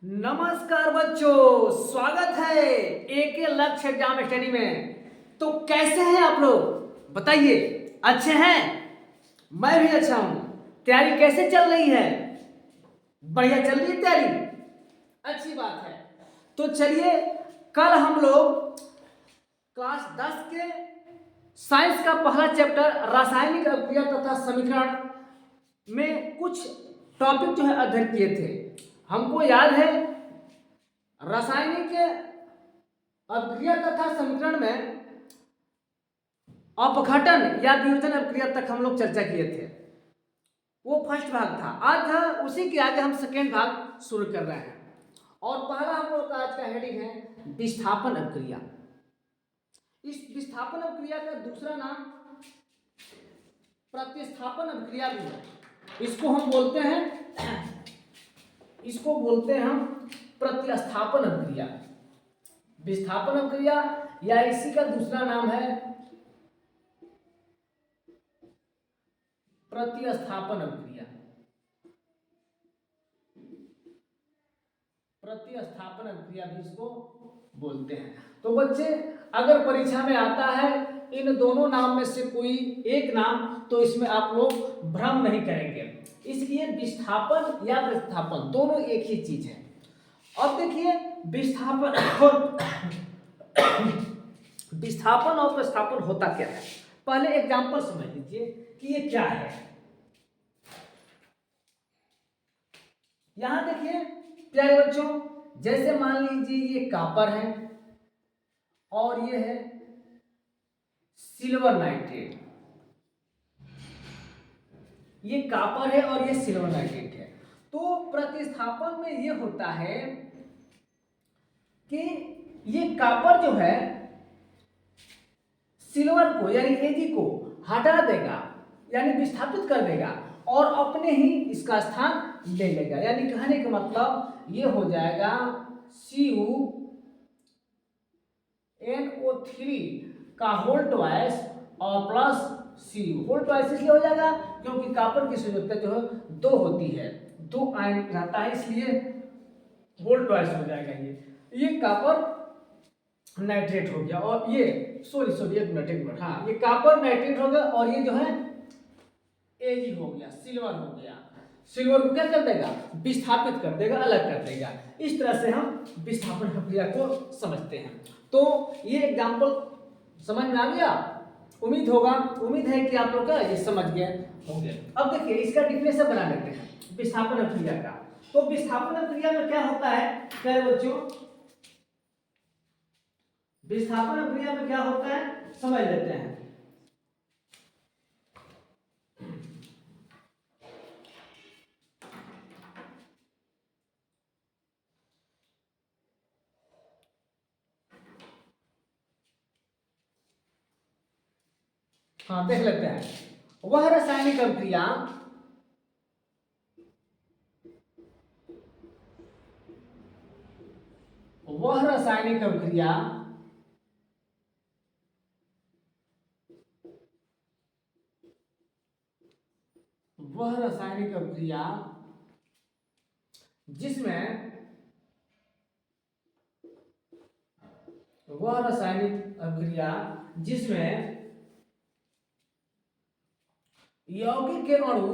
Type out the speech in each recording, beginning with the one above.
नमस्कार बच्चों, स्वागत है एक लक्ष्य एग्जाम स्टडी में। तो कैसे हैं आप लोग बताइए। अच्छे हैं? मैं भी अच्छा हूं। तैयारी कैसे चल रही है? बढ़िया चल रही है तैयारी। अच्छी बात है। तो चलिए, कल हम लोग क्लास 10 के साइंस का पहला चैप्टर रासायनिक अभिक्रिया तथा समीकरण में कुछ टॉपिक जो है अध्ययन किए थे। हमको याद है रासायनिक अभिक्रिया तथा समीकरण में अपघटन या वियोजन अभिक्रिया तक हम लोग चर्चा किए थे। वो फर्स्ट भाग था। आज उसी के आगे हम सेकेंड भाग शुरू कर रहे हैं। और पहला हम लोग का आज का हेडिंग है विस्थापन अभिक्रिया। इस विस्थापन अभिक्रिया का दूसरा नाम प्रतिस्थापन अभिक्रिया भी है। इसको बोलते हैं हम प्रतिस्थापन अभिक्रिया। विस्थापन अभिक्रिया या इसी का दूसरा नाम है प्रतिस्थापन अभिक्रिया। प्रतिस्थापन अभिक्रिया भी इसको बोलते हैं। तो बच्चे, अगर परीक्षा में आता है इन दोनों नाम में से कोई एक नाम, तो इसमें आप लोग भ्रम नहीं करेंगे। इसलिए विस्थापन या प्रतिस्थापन दोनों एक ही चीज है। अब देखिए, विस्थापन और प्रतिस्थापन होता क्या है। पहले एग्जांपल समझ लीजिए कि ये क्या है। यहां देखिए प्यारे बच्चों, जैसे मान लीजिए ये कॉपर है और ये है सिल्वर नाइट्रेट। ये कॉपर है और ये सिल्वर नाइट्रेट है। तो प्रतिस्थापन में ये होता है कि ये कॉपर जो है सिल्वर को यानी Ag को हटा देगा, यानी विस्थापित कर देगा और अपने ही इसका स्थान ले लेगा। यानी कहने का मतलब ये हो जाएगा CuNO3 का होल ट्वाइस और प्लस Cu। होल ट्वाइस इसलिए हो जाएगा क्योंकि कॉपर की संयोजकता जो है 2 होती है, 2 आयन रहता है, इसलिए होल ट्वाइस हो जाएगा। ये कॉपर नाइट्रेट हो गया और ये सॉरी एक मिनट हाँ, ये कॉपर नाइट्रेट हो गया और ये जो है Ag हो गया, सिल्वर हो गया। सिल्वर को क्या कर देगा? विस्थापित कर देगा, अलग कर देगा। इस तरह से हम विस्थापन प्रक्रिया को समझते हैं। तो ये एग्जांपल समझ में आ गया? उम्मीद है कि आप लोग का ये समझ गए होंगे। अब देखिए, इसका डिफिनेशन बना लेते हैं विस्थापन प्रक्रिया का। तो विस्थापन प्रक्रिया में क्या होता है प्यारे बच्चों? विस्थापन प्रक्रिया में क्या होता है समझ लेते हैं। हाँ, देख लेते हैं। वह रासायनिक अभिक्रिया वह रासायनिक अभिक्रिया वह रासायनिक अभिक्रिया जिसमें वह रासायनिक अभिक्रिया जिसमें यौगिक के अणु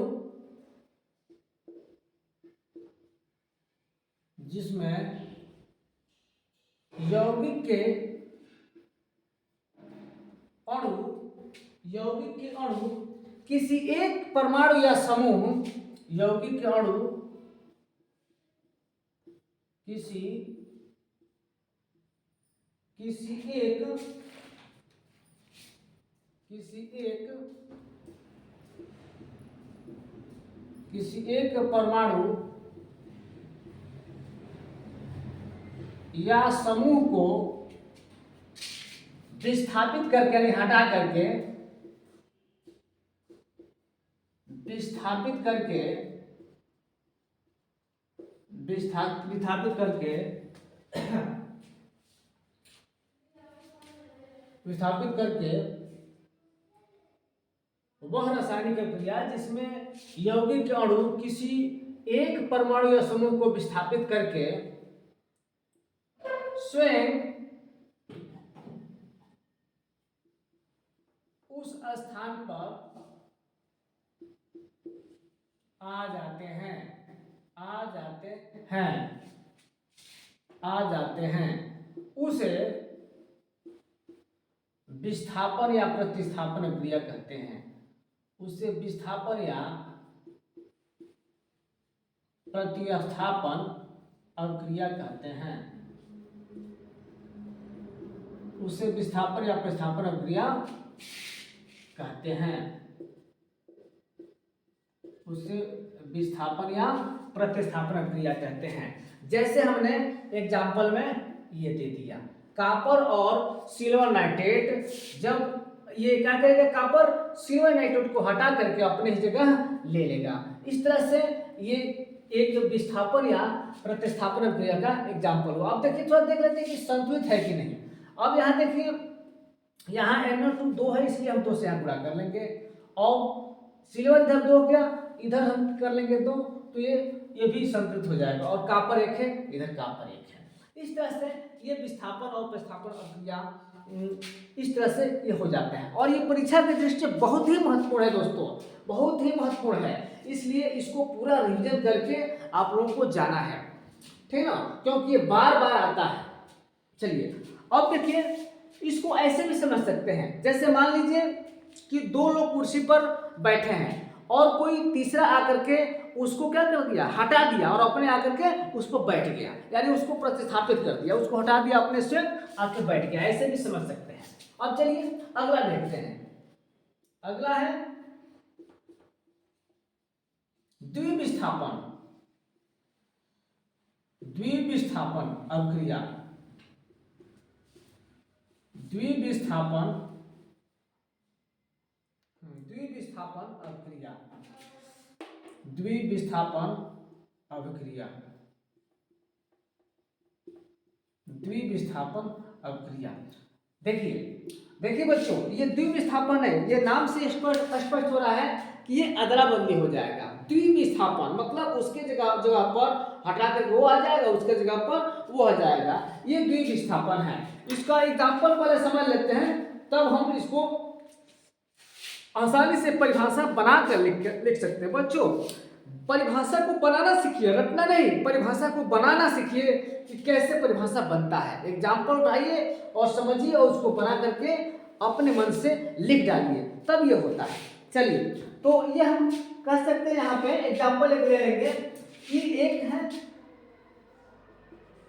यौगिक के अणु किसी एक परमाणु या समूह यौगिक के अणु किसी एक परमाणु या समूह को विस्थापित करके यानी हटा करके विस्थापित करके वह रासायनिक अभिक्रिया जिसमें यौगिक के अणु किसी एक परमाणु या समूह को विस्थापित करके स्वयं उस स्थान पर आ जाते हैं, आ जाते हैं, आ जाते हैं। उसे विस्थापन या प्रतिस्थापन क्रिया कहते हैं। उसे विस्थापन या प्रतिस्थापन अभिक्रिया कहते हैं। उसे विस्थापन या प्रतिस्थापन अभिक्रिया कहते हैं। उसे विस्थापन या प्रतिस्थापन अभिक्रिया कहते हैं। जैसे हमने एग्जाम्पल में ये दे दिया, कॉपर और सिल्वर नाइट्रेट, जब ये क्या करेगा, कॉपर सिल्वर नाइट्रेट को हटा करके अपने ही जगह ले लेगा। इस तरह से ये एक विस्थापन या प्रतिस्थापन अभिक्रिया का एग्जाम्पल हुआ। अब देखिए, थोड़ा देख लेते हैं कि संतुलित है कि नहीं। अब यहाँ देखिए, यहाँ NO2 2 है, इसलिए हम 2 से यहाँ गुणा कर लेंगे, और सिल्वर इधर 2 हो गया, इधर हम कर लेंगे 2, तो ये भी संतुलित हो जाएगा, और कॉपर 1 है, इधर कॉपर 1 है। इस तरह से ये विस्थापन और प्रतिस्थापन अभिक्रिया इस तरह से ये हो जाते हैं, और ये परीक्षा की दृष्टि से बहुत ही महत्वपूर्ण है दोस्तों, बहुत ही महत्वपूर्ण है। इसलिए इसको पूरा रिविजन करके आप लोगों को जाना है, ठीक ना, क्योंकि ये बार बार आता है। चलिए अब देखिए, इसको ऐसे भी समझ सकते हैं, जैसे मान लीजिए कि 2 लोग कुर्सी पर बैठे हैं और कोई तीसरा आकर के उसको क्या कर दिया, हटा दिया, और अपने आकर के उस पर बैठ गया, यानी उसको प्रतिस्थापित कर दिया, उसको हटा दिया, अपने से आकर बैठ गया, ऐसे भी समझ सकते हैं। अब चलिए अगला देखते हैं। अगला है द्विविस्थापन, द्विविस्थापन अभिक्रिया, द्विविस्थापन, द्विविस्थापन अभिक्रिया, द्विविस्थापन अभिक्रिया, द्विविस्थापन अभिक्रिया। देखिए बच्चों, ये द्विविस्थापन है, ये नाम से स्पष्ट हो रहा है कि ये अदला बदली हो जाएगा। द्विविस्थापन मतलब उसके जगह पर हटा कर वो आ जाएगा, उसके जगह पर वो आ जाएगा, ये द्विविस्थापन है। इसका एग्जाम्पल पहले समझ लेते हैं, तब हम इसको आसानी से परिभाषा बनाकर लिख सकते हैं। बच्चों, परिभाषा को बनाना सीखिए, रटना नहीं, परिभाषा को बनाना सीखिए कि कैसे परिभाषा बनता है। एग्जाम्पल उठाइए और समझिए, और उसको बना करके अपने मन से लिख डालिए, तब ये होता है। चलिए, तो ये हम कह सकते हैं, यहाँ पे एग्जाम्पल एक ले लेंगे कि एक है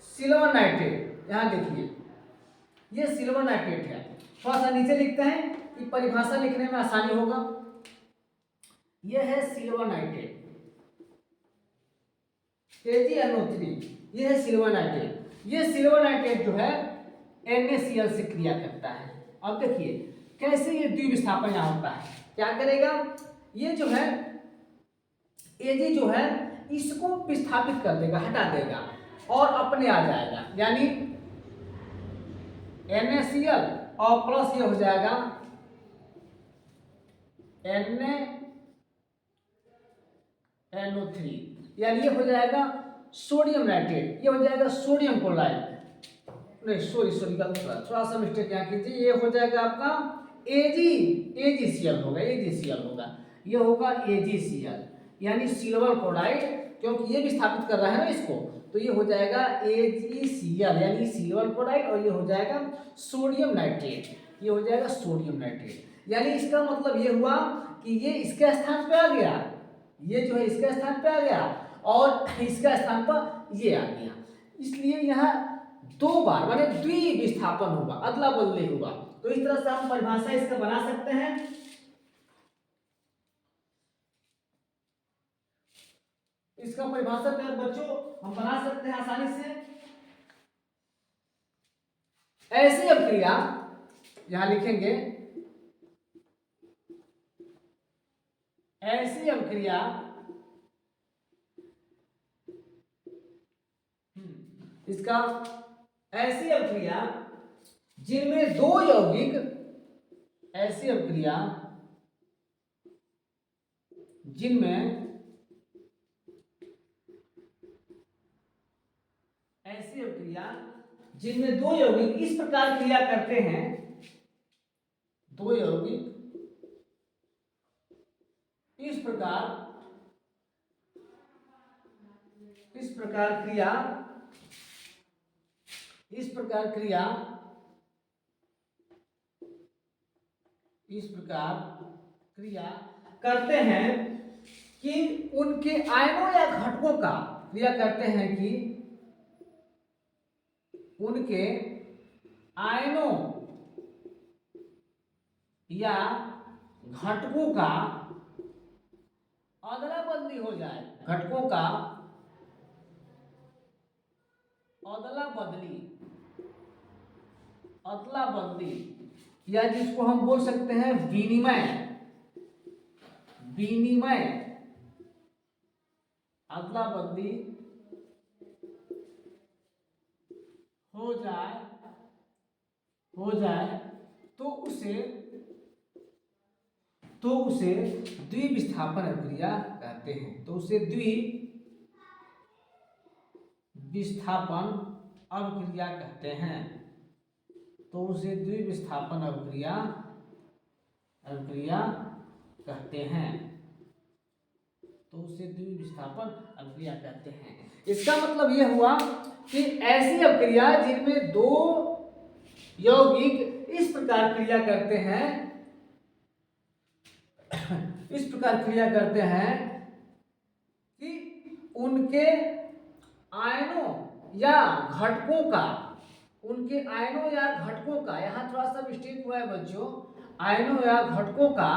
सिल्वर नाइट्रेट। यहाँ देखिए, ये सिल्वर नाइट्रेट है। थोड़ा सा नीचे लिखते हैं कि परिभाषा लिखने में आसानी होगा। यह है सिल्वर नाइट्रेट, KgNO3, ये है सिल्वर नाइट्रेट। ये सिल्वर नाइट्रेट जो है NaCl से क्रिया करता है। अब देखिए कैसे ये द्विविस्थापन यहाँ होता है, क्या करेगा, ये जो है Ag जो है इसको विस्थापित कर देगा, हटा देगा, और अपने आ जाएगा, यानी NaCl और प्लस ये हो जाएगा NaNO3, यानी ये हो जाएगा सोडियम नाइट्रेट, ये हो जाएगा सोडियम क्लोराइड, नहीं सॉरी गलत, थोड़ा सा मिस्टेक यहाँ कीजिए, ये हो जाएगा आपका AgCl होगा, AgCl होगा, ये होगा AgCl, यानी सिल्वर क्लोराइड, क्योंकि ये भी स्थापित कर रहा है ना इसको, तो ये हो जाएगा AgCl यानी सिल्वर क्लोराइड, और ये हो जाएगा सोडियम नाइट्रेट, ये हो जाएगा सोडियम नाइट्रेट। यानी इसका मतलब ये हुआ कि ये इसके स्थान पे आ गया, ये जो है इसके स्थान पे आ गया, और इसका स्थान पर ये आ गया, इसलिए यहाँ 2 बार माने द्विविस्थापन होगा, अदला बदली होगा। तो इस तरह से हम परिभाषा इसका बना सकते हैं। इसका परिभाषा प्यार बच्चों हम बना सकते हैं आसानी से। ऐसी अभिक्रिया यहां लिखेंगे, ऐसी अभिक्रिया इसका ऐसी अभिक्रिया जिनमें 2 यौगिक, ऐसी अभिक्रिया जिनमें ऐसी अभिक्रिया जिनमें दो यौगिक इस प्रकार क्रिया करते हैं, दो यौगिक इस प्रकार क्रिया करते हैं कि उनके आयनों या घटकों का क्रिया करते हैं कि उनके आयनों या घटकों का अदला बदली हो जाए, घटकों का अदला बदली या जिसको हम बोल सकते हैं विनिमय अदला बदली हो जाए तो उसे द्विविस्थापन अभिक्रिया कहते हैं। तो उसे द्विविस्थापन अभिक्रिया कहते हैं। तो उसे द्विविस्थापन अभिक्रिया कहते हैं। तो उसे द्विविस्थापन अभिक्रिया कहते हैं। इसका मतलब यह हुआ कि ऐसी अभिक्रिया जिनमें दो यौगिक इस प्रकार क्रिया करते हैं कि उनके आयनों या घटकों का यहाँ थोड़ा सा मिस्टेक हुआ है बच्चों, आयनों या घटकों का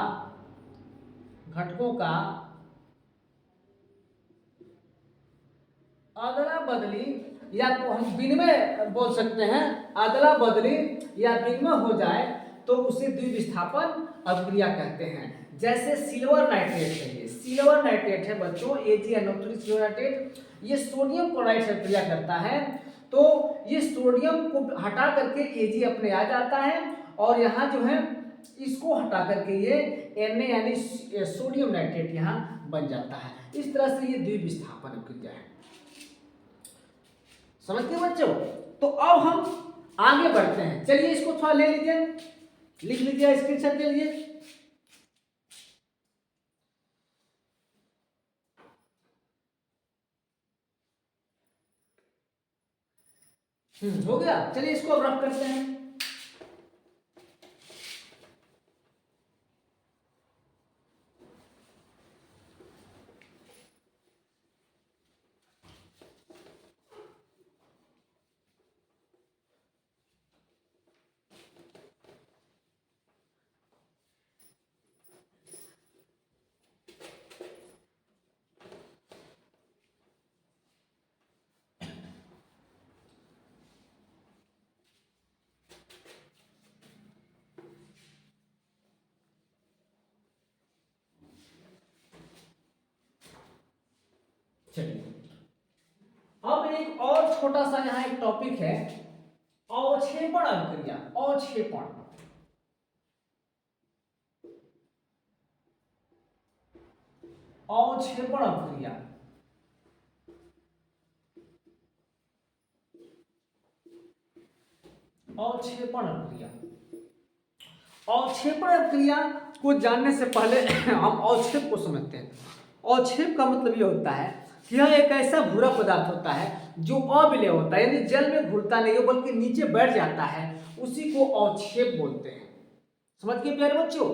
अदला बदली या तो हम विनिमय बोल सकते हैं, अदला बदली या विनिमय हो जाए तो उसे द्विविस्थापन अभिक्रिया कहते हैं। जैसे सिल्वर नाइट्रेट है, ये सिल्वर नाइट्रेट है बच्चों, AgNO3 सिल्वर नाइट्रेट, ये सोडियम क्लोराइड से क्रिया करता है। तो ये सोडियम को हटा करके Ag अपने आ जाता है और यहाँ जो है इसको हटा करके ये Na यानी सोडियम नाइट्रेट यहाँ बन जाता है। इस तरह से ये द्विविस्थापन अभिक्रिया है। समझते हैं बच्चों? तो अब हम आगे बढ़ते हैं। चलिए इसको थोड़ा ले लीजिए, लिख लीजिए, स्क्रीनशॉट ले लीजिए। हो गया। चलिए इसको अब रफ करते हैं। चलिए अब एक और छोटा सा यहाँ एक टॉपिक है, अवक्षेपण अभिक्रिया। अवक्षेपण अभिक्रिया अवक्षेपण अभिक्रिया को जानने से पहले हम अवक्षेप को समझते हैं। अवक्षेप का मतलब ये होता है कि यह एक ऐसा भूरा पदार्थ होता है जो अविलेय होता है, यानी जल में घुलता नहीं है बल्कि नीचे बैठ जाता है, उसी को अवक्षेप बोलते हैं। समझ गए प्यारे बच्चों?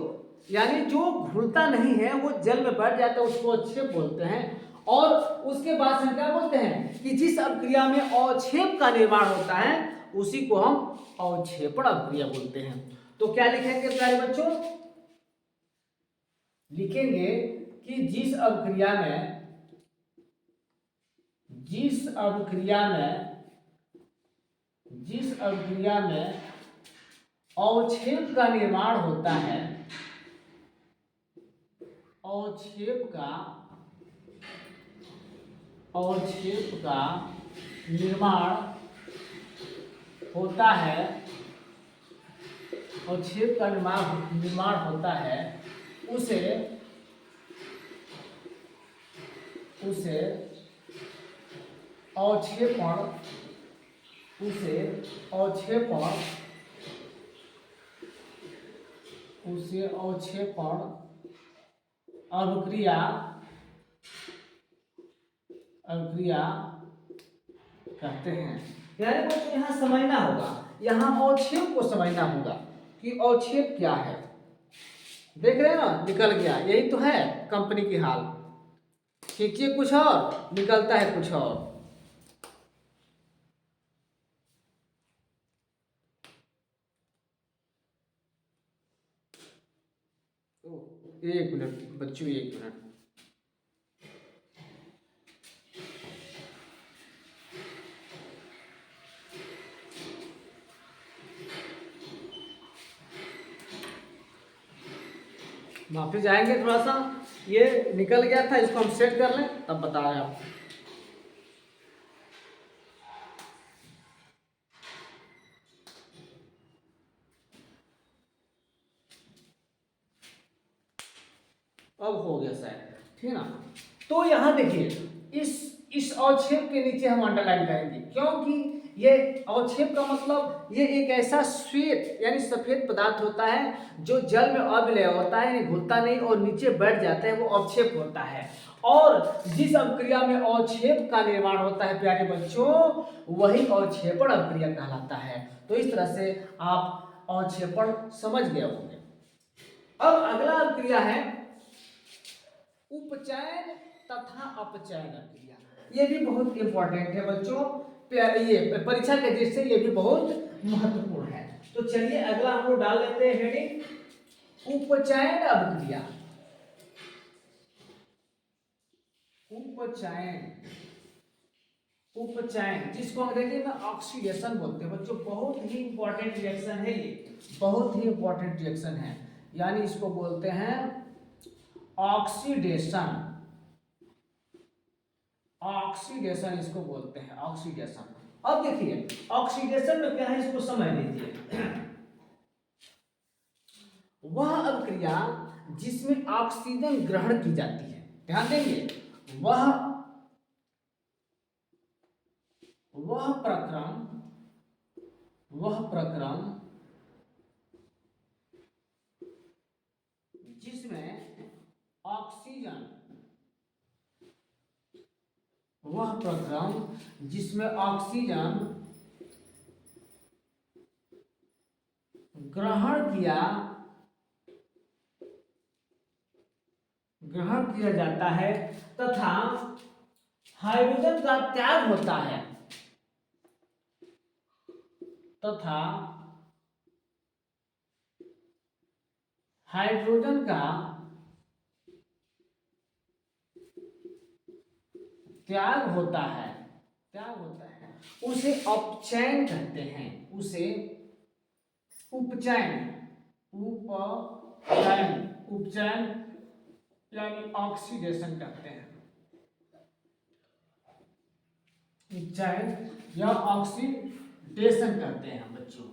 यानी जो घुलता नहीं है वो जल में बैठ जाता है, उसको अवक्षेप बोलते हैं। और उसके बाद से क्या बोलते हैं कि जिस अभिक्रिया में अवक्षेप का निर्माण होता है उसी को हम अवक्षेपण अभिक्रिया बोलते हैं। तो क्या लिखेंगे प्यारे बच्चों? लिखेंगे कि जिस अभिक्रिया में अवक्षेप का निर्माण होता है, अवक्षेप का निर्माण होता है, अवक्षेप का निर्माण होता है, उसे अवक्षेपण उसे अवक्षेपण अभिक्रिया कहते हैं। यानी बच्चों यहाँ समझना होगा, यहाँ अवक्षेप को समझना होगा कि अवक्षेप क्या है। देख रहे हैं ना, निकल गया, यही तो है कंपनी की हाल। खींचिए कुछ और, निकलता है कुछ और। एक मिनट बच्चों, एक मिनट। माफी जाएंगे, थोड़ा सा ये निकल गया था, इसको हम सेट कर लें तब बता रहे आपको। अब हो गया शायद, ठीक है ना। तो यहाँ देखिए, इस अवक्षेप के नीचे हम अंडरलाइन करेंगे, क्योंकि ये अवक्षेप का मतलब ये एक ऐसा श्वेत यानी सफेद पदार्थ होता है जो जल में अविलय होता है, यानी घुलता नहीं और नीचे बैठ जाता है, वो अवक्षेप होता है। और जिस अभिक्रिया में अवक्षेप का निर्माण होता है प्यारे बच्चों, वही अवक्षेपण अभिक्रिया कहलाता है। तो इस तरह से आप अवक्षेपण समझ गए होंगे। अब अगला अभिक्रिया है उपचयन तथा अपचयन अभिक्रिया। ये भी बहुत इंपॉर्टेंट है बच्चों, ये परीक्षा के दृष्टि से ये भी बहुत महत्वपूर्ण है। तो चलिए अगला हम लोग डाल लेते हैं हेडिंग उपचयन अभिक्रिया। उपचयन जिसको अंग्रेजी में ऑक्सीडेशन बोलते हैं बच्चों, बहुत ही इंपॉर्टेंट रिएक्शन है ये, बहुत ही इंपॉर्टेंट रिएक्शन है। यानी इसको बोलते हैं ऑक्सीडेशन। ऑक्सीडेशन इसको बोलते हैं, ऑक्सीडेशन। अब देखिए ऑक्सीडेशन में क्या है, इसको समझ लीजिए। वह अभिक्रिया जिसमें ऑक्सीजन ग्रहण की जाती है, ध्यान देंगे, वह प्रक्रम जिसमें ऑक्सीजन ग्रहण किया जाता है तथा हाइड्रोजन का त्याग होता है, तथा हाइड्रोजन का त्याग होता है, उसे अपचयन कहते हैं, उसे उपचयन यानी ऑक्सीडेशन कहते हैं। उपचयन या ऑक्सीडेशन कहते हैं बच्चों,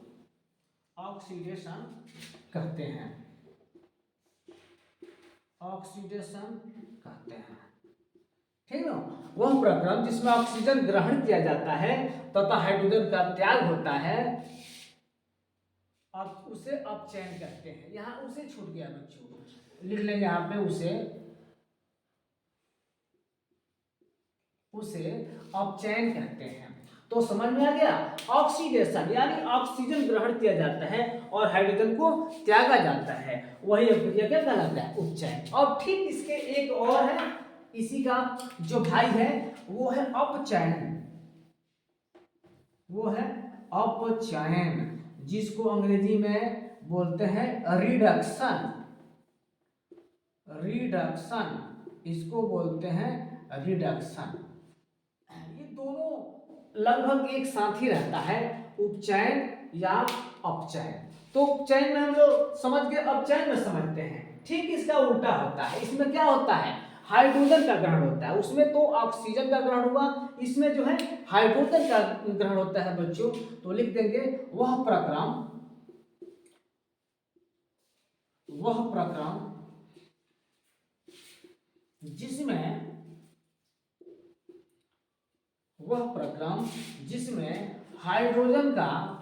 ऑक्सीडेशन कहते हैं, ऑक्सीडेशन कहते हैं, ठीक ना। वह प्रक्रम जिसमें ऑक्सीजन ग्रहण किया जाता है तथा हाइड्रोजन का त्याग होता है, अब उसे अपचयन कहते हैं। यहाँ उसे छूट गया बच्चों, लिख लेंगे यहाँ पे उसे अपचयन कहते हैं। तो समझ में आ गया, ऑक्सीडेशन यानी ऑक्सीजन ग्रहण किया जाता है और हाइड्रोजन को त्यागा जाता है, वही अभिक्रिया क्या कहलाता है, उपचयन। और ठीक इसके एक और है, इसी का जो भाई है वो है अपचयन, जिसको अंग्रेजी में बोलते हैं रिडक्शन, इसको बोलते हैं रिडक्शन। ये दोनों लगभग एक साथ ही रहता है, उपचयन या अपचयन। तो उपचयन में हम लोग समझ गए, अपचयन में समझते हैं। ठीक इसका उल्टा होता है, इसमें क्या होता है, हाइड्रोजन का ग्रहण होता है, उसमें तो ऑक्सीजन का ग्रहण हुआ, इसमें जो है हाइड्रोजन का ग्रहण होता है बच्चों। तो लिख देंगे वह प्रक्रम जिसमें वह प्रक्रम जिसमें हाइड्रोजन का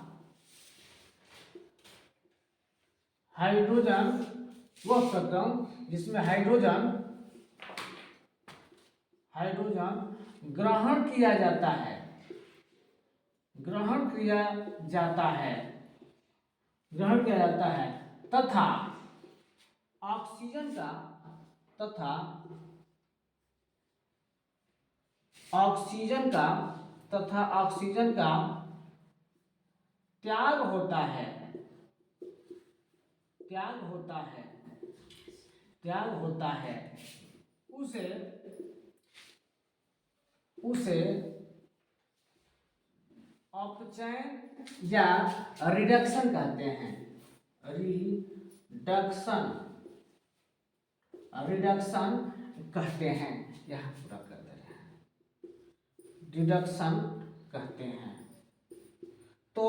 वह प्रक्रम जिसमें हाइड्रोजन ग्रहण किया जाता है तथा ऑक्सीजन का त्याग होता है उसे अपचयन या रिडक्शन कहते हैं। यहाँ पूरा कर दे रहे हैं, रिडक्शन कहते हैं। तो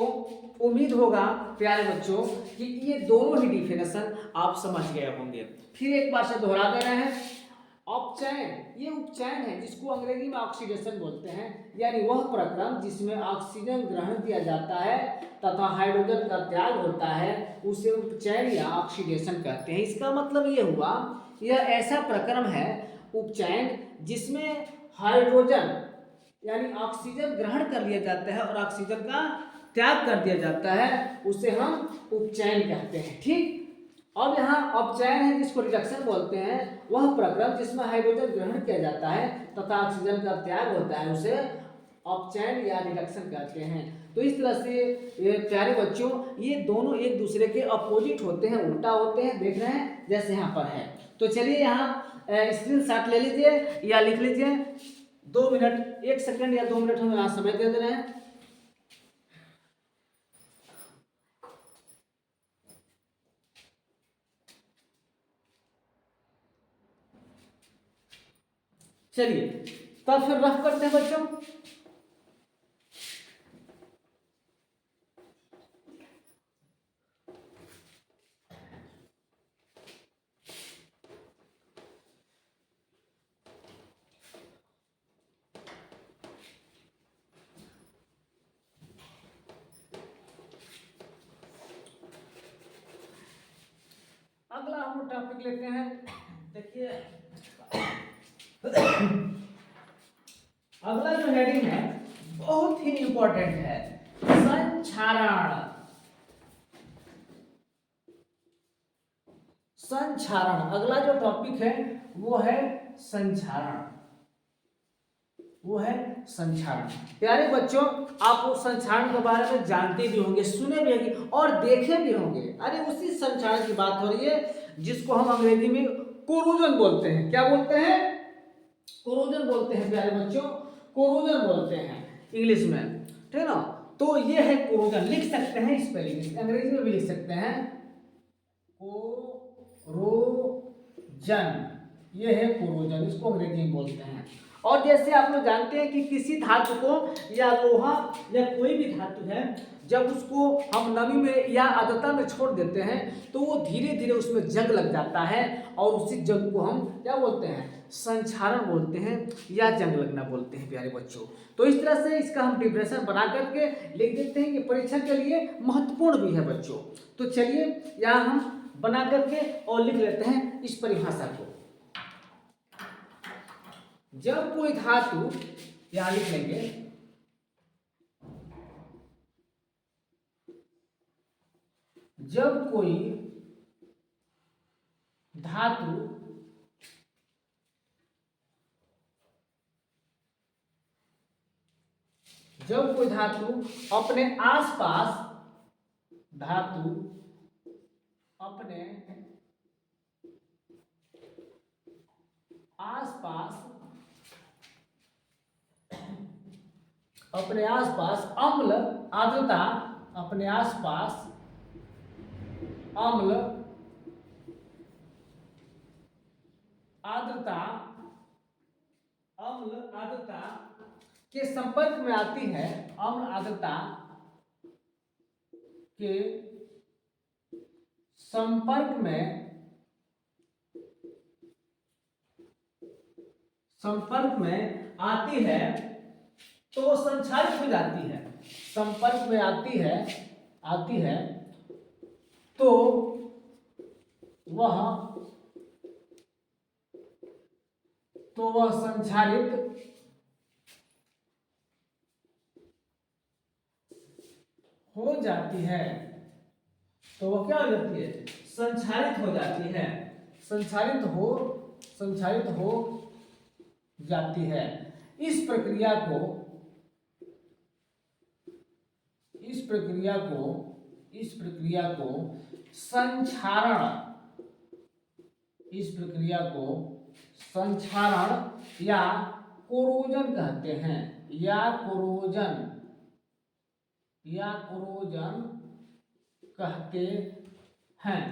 उम्मीद होगा प्यारे बच्चों कि ये दोनों ही डिफिनेशन आप समझ गए होंगे। फिर एक बार से दोहरा दे रहे हैं। अपचयन, ये उपचयन है जिसको अंग्रेजी में ऑक्सीडेशन बोलते हैं, यानी वह प्रक्रम जिसमें ऑक्सीजन ग्रहण किया जाता है तथा हाइड्रोजन का त्याग होता है उसे उपचयन या ऑक्सीडेशन कहते हैं। इसका मतलब ये हुआ, यह ऐसा प्रक्रम है उपचयन जिसमें हाइड्रोजन यानी ऑक्सीजन ग्रहण कर लिया जाता है और ऑक्सीजन का त्याग कर दिया जाता है, उसे हम उपचयन कहते हैं। ठीक, अब यहाँ अपचयन है जिसको रिडक्शन बोलते हैं, वह प्रक्रम जिसमें हाइड्रोजन ग्रहण किया जाता है तथा ऑक्सीजन का त्याग होता है उसे अपचयन या रिडक्शन कहते हैं। तो इस तरह से ये प्यारे बच्चों, ये दोनों एक दूसरे के अपोजिट होते हैं, उल्टा होते हैं, देख रहे हैं जैसे यहाँ पर है। तो चलिए यहाँ स्क्रीनशॉट ले लीजिए या लिख लीजिए। 2 मिनट 1 सेकंड या 2 मिनट हम यहाँ समय दे रहे हैं। चलिए तब फिर रफ करते हैं बच्चों। अगला हम टॉपिक लेते हैं। देखिए अगला जो हेडिंग है बहुत ही इंपॉर्टेंट है, संक्षारण। अगला जो टॉपिक है वो है संक्षारण। प्यारे बच्चों, आप उस संक्षारण के बारे में जानते भी होंगे, सुने भी होंगे और देखे भी होंगे। अरे उसी संक्षारण की बात हो रही है जिसको हम अंग्रेजी में कोरोजन बोलते हैं। क्या बोलते हैं? कोरोजन बोलते हैं प्यारे बच्चों, कोरोजन बोलते हैं इंग्लिश में, ठीक है ना। तो ये है कोरोजन, लिख सकते हैं इस तरीके से, अंग्रेजी में भी लिख सकते हैं कोरोजन, ये है कोरोजन, इसको अंग्रेजी में बोलते हैं। और जैसे आप लोग जानते हैं कि किसी धातु को या लोहा या कोई भी धातु है, जब उसको हम नमी में या आर्द्रता में छोड़ देते हैं तो वो धीरे धीरे उसमें जंग लग जाता है और उसी जंग को हम क्या बोलते हैं? संक्षारण बोलते हैं या जंग लगना बोलते हैं प्यारे बच्चों। तो इस तरह से इसका हम डिफिनेशन बना करके लिख देते हैं कि परीक्षा के लिए महत्वपूर्ण भी है बच्चों। तो चलिए यहाँ हम बना करके और लिख लेते हैं इस परिभाषा को। जब कोई धातु, यहां लिख लेंगे, जब कोई धातु अपने आसपास अपने आसपास अम्ल आर्द्रता, अपने आसपास अम्ल आर्द्रता के संपर्क में आती है, अम्ल आर्द्रता के संपर्क में आती है तो वो संक्षारित हो जाती है, संपर्क में आती है तो वह संक्षारित हो जाती है। तो वो क्या हो जाती है? संक्षारित हो जाती है, संक्षारित हो जाती है। इस प्रक्रिया को संक्षारण या कोरोजन कहते हैं, या कोरोजन कहते हैं।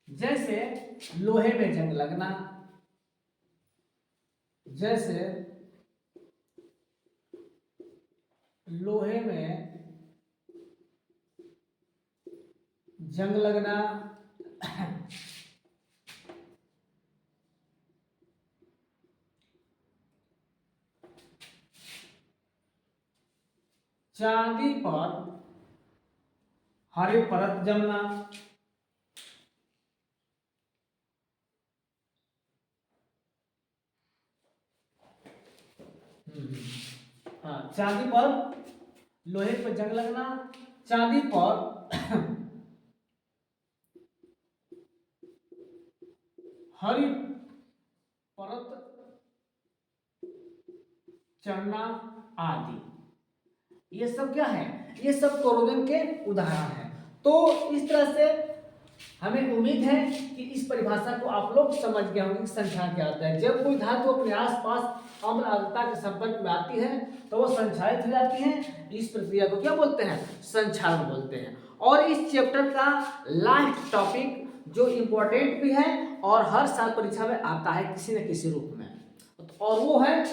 जैसे लोहे में जंग लगना, चांदी पर हरे परत जमना, चांदी पर लोहे पर जंग लगना, चांदी पर हरी परत चढ़ना आदि, ये सब क्या है? ये सब कोरोजन के उदाहरण हैं। तो इस तरह से हमें उम्मीद है कि इस परिभाषा को आप लोग समझ गए होंगे कि संक्षारण क्या होता है। जब कोई धातु अपने आसपास अम्ल आर्द्रता के संपर्क में आती है तो वो संक्षारित हो जाती है। इस प्रक्रिया को क्या बोलते हैं? संक्षारण बोलते हैं। और इस चैप्टर का लास्ट टॉपिक जो इम्पोर्टेंट भी है और हर साल परीक्षा में आता है किसी न किसी रूप में, और वो है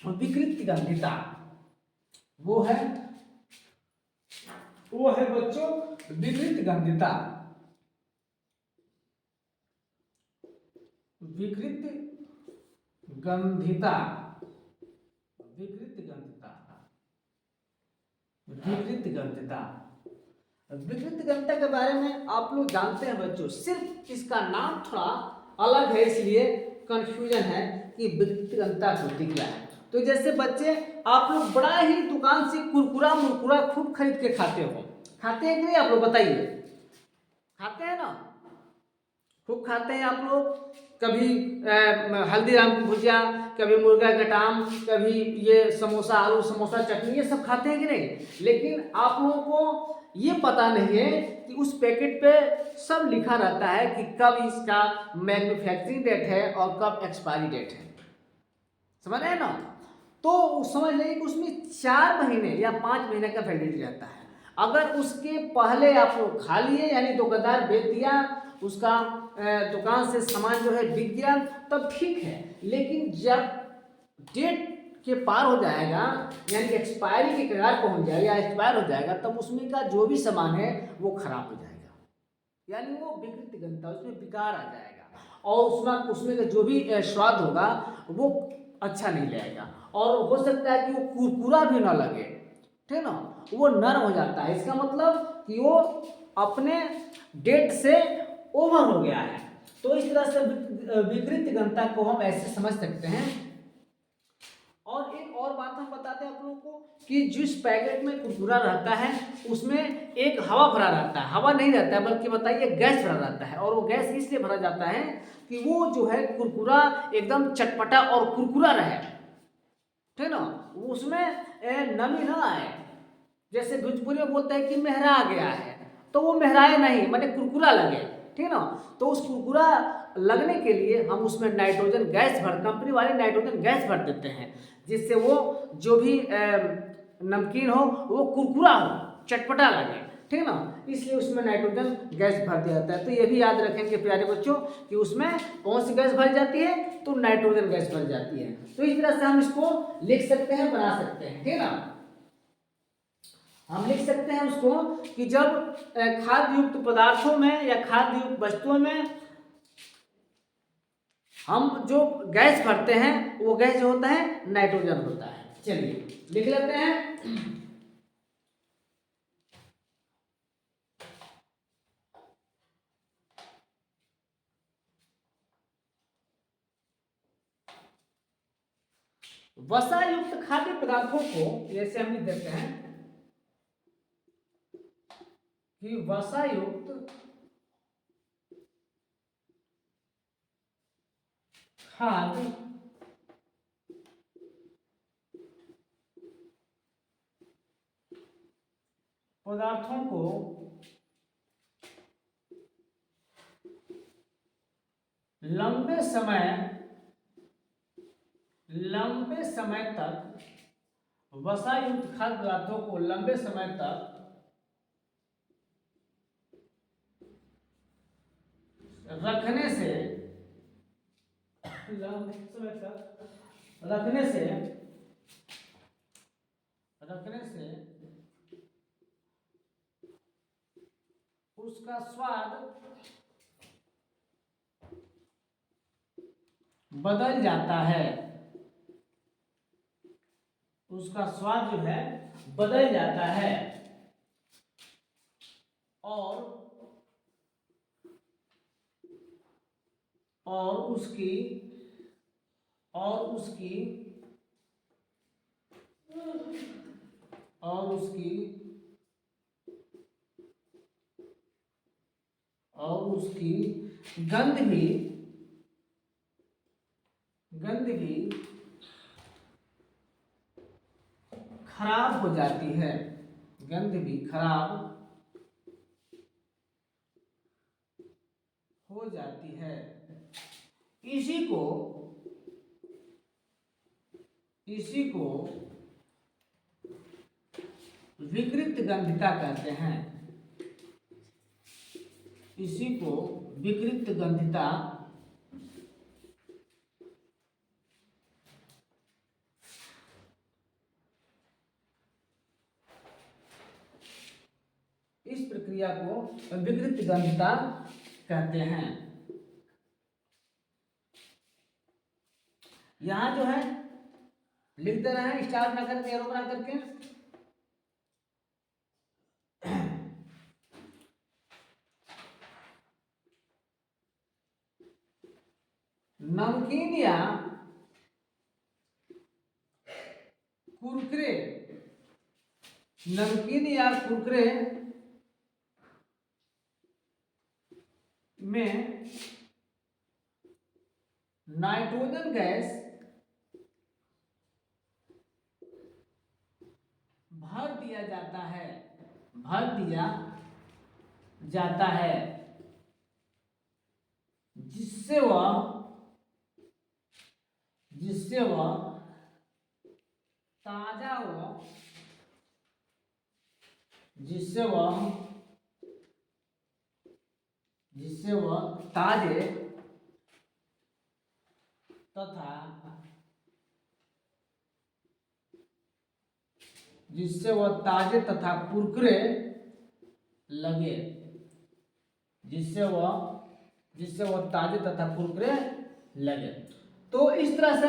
विकृत गंधिता। वो है बच्चों विकृत गंधिता। विकृत गंधिता के बारे में आप लोग जानते हैं बच्चों, सिर्फ इसका नाम थोड़ा अलग है, इसलिए कंफ्यूजन है कि विकृत गंधिता होती क्या है। तो जैसे बच्चे आप लोग बड़ा ही दुकान से कुरकुरा मुरकुरा खूब खरीद के खाते हैं कि नहीं? आप लोग बताइए, खाते हैं ना? खूब खाते हैं आप लोग। कभी हल्दीराम की भुजिया, कभी मुर्गा कटाम, कभी ये समोसा, आलू समोसा, चटनी, ये सब खाते हैं कि नहीं? लेकिन आप लोगों को ये पता नहीं है कि उस पैकेट पे सब लिखा रहता है कि कब इसका मैन्युफैक्चरिंग डेट है और कब एक्सपायरी डेट है। समझ रहे हैं ना? तो समझ लेंगे कि उसमें 4 महीने या 5 महीने का वैलिडिटी रहता है। अगर उसके पहले आप लोग खा लिए, यानी दुकानदार बेच दिया, उसका दुकान से सामान जो है बिक गया, तब ठीक है। लेकिन जब डेट के पार हो जाएगा, यानी एक्सपायरी के कगार पहुंच जाएगा या एक्सपायर हो जाएगा, तब उसमें का जो भी सामान है वो खराब हो जाएगा, यानी वो विकृत गंधिता, उसमें विकार आ जाएगा और उसमें का जो भी स्वाद होगा वो अच्छा नहीं लगेगा, और हो सकता है कि वो कुरकुरा भी ना लगे, ठीक ना, वो नरम हो जाता है। इसका मतलब कि वो अपने डेट से ओवर हो गया है। तो इस तरह से विकृत गंधिता को हम ऐसे समझ सकते हैं। और एक और बात हम बताते हैं आप लोगों को कि जिस पैकेट में कुरकुरा रहता है उसमें एक हवा भरा रहता है, हवा नहीं रहता है बल्कि बताइए गैस भरा रहता है। और वो गैस इसलिए भरा जाता है कि वो जो है कुरकुरा एकदम चटपटा और कुरकुरा रहे, ठीक ना, उसमें नमी ना आए। जैसे भोजपुरी में बोलते हैं कि मेहरा आ गया है, तो वो मेहराए नहीं, माने कुरकुरा लगे, ठीक ना। तो उस कुरकुरा लगने के लिए हम उसमें नाइट्रोजन गैस कंपनी वाले नाइट्रोजन गैस भर देते हैं, जिससे वो जो भी नमकीन हो वो कुरकुरा हो, चटपटा लगे, ठीक ना। इसलिए उसमें नाइट्रोजन गैस भर दिया जाता है। तो ये भी याद रखेंगे प्यारे बच्चों कि उसमें कौन सी गैस भरी जाती है? तो नाइट्रोजन गैस भरी जाती है। तो इस तरह से हम इसको लिख सकते हैं, बना सकते हैं, ठीक ना। हम लिख सकते हैं उसको कि जब खाद्य युक्त पदार्थों में या खाद्य युक्त वस्तुओं में हम जो गैस भरते हैं वो गैस जो होता है नाइट्रोजन होता है। चलिए लिख लेते हैं। वसा युक्त खाद्य पदार्थों को जैसे हम लिख देते हैं कि वसा युक्त खाद्य पदार्थों को लंबे समय तक वसा युक्त खाद्य पदार्थों को लंबे समय तक रखने से उसका स्वाद बदल जाता है। उसका स्वाद जो है बदल जाता है और उसकी गंध भी खराब हो जाती है। गंध भी खराब हो जाती है। इसी को विकृत गंधिता कहते हैं। इसी को विकृत गंधिता इस प्रक्रिया को विकृत गंधिता कहते हैं। यहां जो है लिख दे रहे हैं स्टार बना करके, एरो बना करके। नमकीन या कुरकुरे में नाइट्रोजन गैस भर दिया जाता है जिससे वह ताजा ताजे तथा कुरकुरे लगे। तो इस तरह से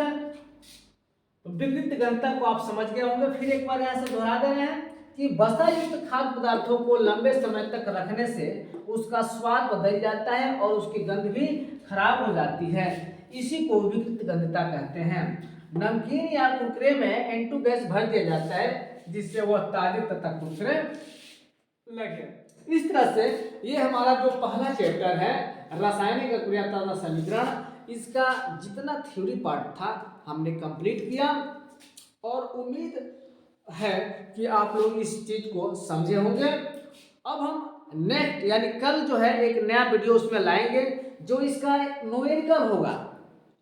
विकृत गंधिता को आप समझ गए होंगे। फिर एक बार यहाँ से दोहरा दे रहे हैं कि वसा युक्त खाद्य पदार्थों को लंबे समय तक रखने से उसका स्वाद बदल जाता है और उसकी गंध भी खराब हो जाती है। इसी को विकृत गंधिता कहते हैं। नमकीन या कुरकुरे में N2 गैस भर दिया जाता है जिससे वह ताजे तथा कुरकुरे लगे। इस तरह से ये हमारा जो पहला चैप्टर है रासायनिक अक्रिया तथा समीकरण, इसका जितना थ्योरी पार्ट था हमने कंप्लीट किया और उम्मीद है कि आप लोग इस चीज को समझे होंगे। अब हम नेक्स्ट यानी कल जो है एक नया वीडियो उसमें लाएंगे जो इसका न्यूमेरिकल होगा।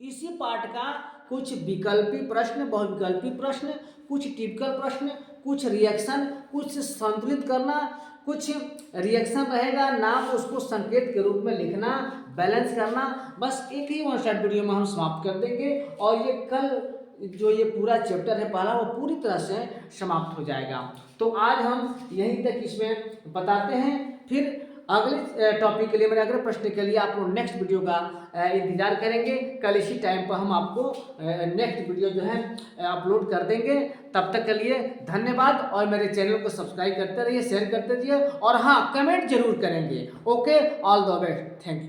इसी पार्ट का कुछ विकल्पी प्रश्न, बहुविकल्पी प्रश्न, कुछ टिपिकल प्रश्न, कुछ रिएक्शन, कुछ संतुलित करना, कुछ रिएक्शन रहेगा, नाम उसको संकेत के रूप में लिखना, बैलेंस करना। बस एक ही वन शॉट वीडियो में हम समाप्त कर देंगे और ये कल जो ये पूरा चैप्टर है पहला वो पूरी तरह से समाप्त हो जाएगा। तो आज हम यहीं तक इसमें बताते हैं। फिर अगले टॉपिक के लिए, मेरे अगले प्रश्न के लिए आप लोग नेक्स्ट वीडियो का इंतजार करेंगे। कल इसी टाइम पर हम आपको नेक्स्ट वीडियो जो है अपलोड कर देंगे। तब तक के लिए धन्यवाद, और मेरे चैनल को सब्सक्राइब करते रहिए, शेयर करते रहिए, और हाँ, कमेंट जरूर करेंगे। Okay, all the best, thank you.